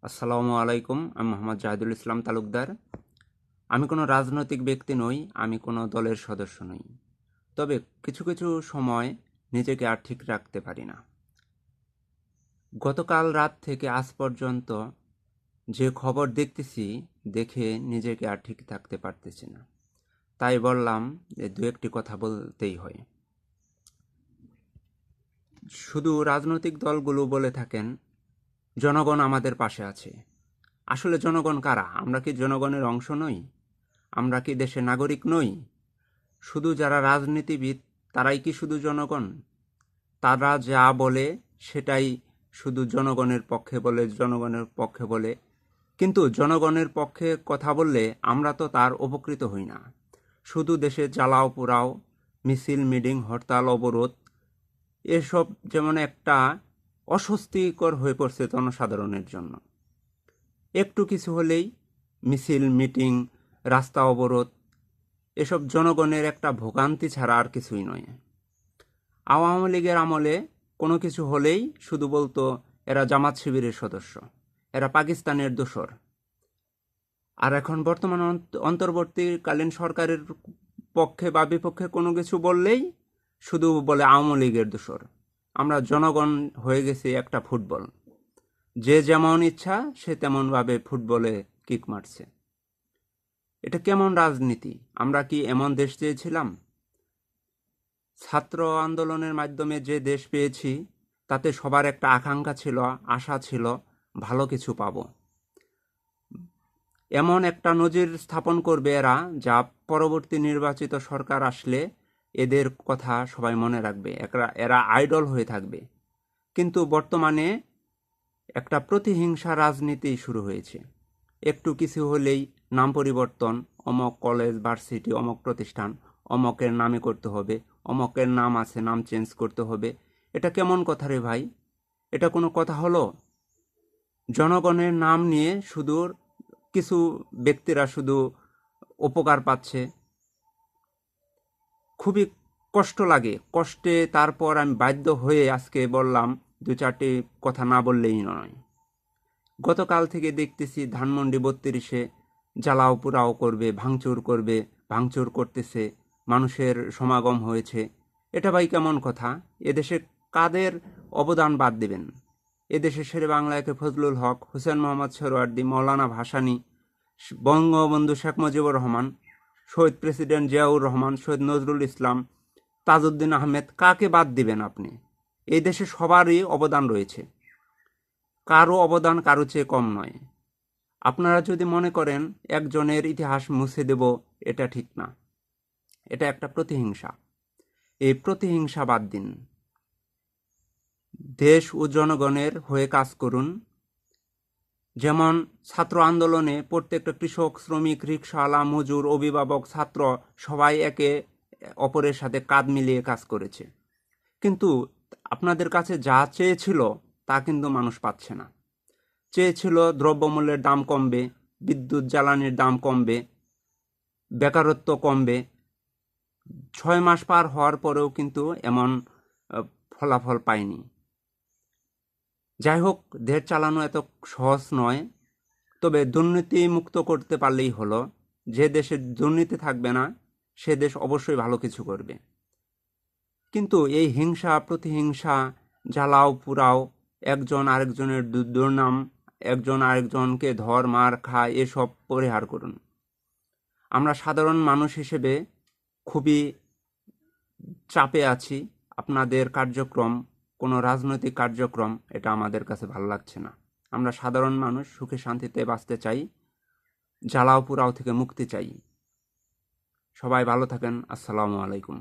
আসসালামু আলাইকুম। আমি মোহাম্মদ জাহিদুল ইসলাম তালুকদার। আমি কোনো রাজনৈতিক ব্যক্তি নই, আমি কোনো দলের সদস্য নই। তবে কিছু কিছু সময় নিজেকে আর ঠিক রাখতে পারি না। গতকাল রাত থেকে আজ পর্যন্ত যে খবর দেখতেছি, দেখে নিজেকে আর ঠিক থাকতে পারতেছি না। তাই বললাম যে দু একটি কথা বলতেই হয়। শুধু রাজনৈতিক দলগুলো বলে থাকেন জনগণ আমাদের পাশে আছে। আসলে জনগণ কারা? আমরা কি জনগণের অংশ নই? আমরা কি দেশের নাগরিক নই? শুধু যারা রাজনীতিবিদ তারাই কি শুধু জনগণ? তারা যা বলে সেটাই শুধু জনগণের পক্ষে বলে, জনগণের পক্ষে বলে। কিন্তু জনগণের পক্ষে কথা বললে আমরা তো তার উপকৃত হই না। শুধু দেশে জ্বালাও পোড়াও, মিছিল মিটিং, হরতাল অবরোধ, এসব যেমন একটা অস্বস্তিকর হয়ে পড়ছে জনসাধারণের জন্য। একটু কিছু হলেই মিছিল মিটিং, রাস্তা অবরোধ, এসব জনগণের একটা ভোগান্তি ছাড়া আর কিছুই নয়। আওয়ামী লীগের আমলে কোনো কিছু হলেই শুধু বলতো এরা জামাত শিবিরের সদস্য, এরা পাকিস্তানের দোসর। আর এখন বর্তমান অন্তর্বর্তীকালীন সরকারের পক্ষে বা বিপক্ষে কোনো কিছু বললেই শুধু বলে আওয়ামী লীগের দোসর। আমরা জনগণ হয়ে গেছি একটা ফুটবল, যে যেমন ইচ্ছা সে তেমনভাবে ফুটবলে কিক মারছে। এটা কেমন রাজনীতি? আমরা কি এমন দেশ চেয়েছিলাম? ছাত্র আন্দোলনের মাধ্যমে যে দেশ পেয়েছি তাতে সবার একটা আকাঙ্ক্ষা ছিল, আশা ছিল ভালো কিছু পাবো। এমন একটা নজির স্থাপন করবে এরা, যা পরবর্তী নির্বাচিত সরকার আসলে এদের কথা সবাই মনে রাখবে, এরা আইডল হয়ে থাকবে। কিন্তু বর্তমানে একটা প্রতিহিংসা রাজনীতি শুরু হয়েছে। একটু কিছু হলেই নাম পরিবর্তন, অমক কলেজ ভার্সিটি অমক প্রতিষ্ঠান অমকের নামে করতে হবে, অমকের নাম আছে নাম চেঞ্জ করতে হবে। এটা কেমন কথা রে ভাই? এটা কোনো কথা হলো? জনগণের নাম নিয়ে শুধু কিছু ব্যক্তিরা শুধু উপকার পাচ্ছে। খুবই কষ্ট লাগে। কষ্টে তারপর আমি বাধ্য হয়ে আজকে বললাম, দু চারটি কথা না বললেই নয়। গতকাল থেকে দেখতেছি ধানমন্ডি 32-এ জ্বালাও পোড়াও করবে, ভাঙচুর করতেছে, মানুষের সমাগম হয়েছে। এটা ভাই কেমন কথা? এদেশে কাদের অবদান বাদ দিবেন? এদেশে শেরে বাংলাকে ফজলুল হক, হোসেন মোহাম্মদ সোহরাওয়ার্দী, মৌলানা ভাসানী, বঙ্গবন্ধু শেখ মুজিবুর রহমান, শহীদ প্রেসিডেন্ট জিয়াউর রহমান, শহীদ নজরুল ইসলাম, তাজউদ্দিন আহমেদ, কাকে বাদ দিবেন আপনি? এই দেশে সবারই অবদান রয়েছে, কারো অবদান কারো চেয়ে কম নয়। আপনারা যদি মনে করেন একজনের ইতিহাস মুছে দেব, এটা ঠিক না। এটা একটা প্রতিহিংসা। এই প্রতিহিংসা বাদ দিন। দেশ ও জনগণের হয়ে কাজ করুন। যেমন ছাত্র আন্দোলনে প্রত্যেকটা কৃষক, শ্রমিক, রিকশাওয়ালা, মজুর, অভিভাবক, ছাত্র সবাই একে অপরের সাথে কাঁধ মিলিয়ে কাজ করেছে। কিন্তু আপনাদের কাছে যা চেয়েছিল তা কিন্তু মানুষ পাচ্ছে না। চেয়েছিল দ্রব্যমূল্যের দাম কমবে, বিদ্যুৎ জ্বালানির দাম কমবে, বেকারত্ব কমবে। 6 মাস পার হওয়ার পরেও কিন্তু এমন ফলাফল পায়নি। যাই হোক, দেশ চালানো এত সহজ নয়। তবে দুর্নীতি মুক্ত করতে পারলেই হলো। যে দেশে দুর্নীতি থাকবে না সে দেশ অবশ্যই ভালো কিছু করবে। কিন্তু এই হিংসা প্রতিহিংসা, জ্বালাও পুরাও, একজন আরেকজনের দুর্নাম, একজন আরেকজনকে ধর মার খায়, এসব পরিহার করুন। আমরা সাধারণ মানুষ হিসেবে খুবই চাপে আছি। আপনাদের কার্যক্রম, কোনো রাজনৈতিক কার্যক্রম, এটা আমাদের কাছে ভালো লাগছে না। আমরা সাধারণ মানুষ সুখে শান্তিতে বাঁচতে চাই, জ্বালাও পোড়াও থেকে মুক্তি চাই। সবাই ভালো থাকেন। আসসালামু আলাইকুম।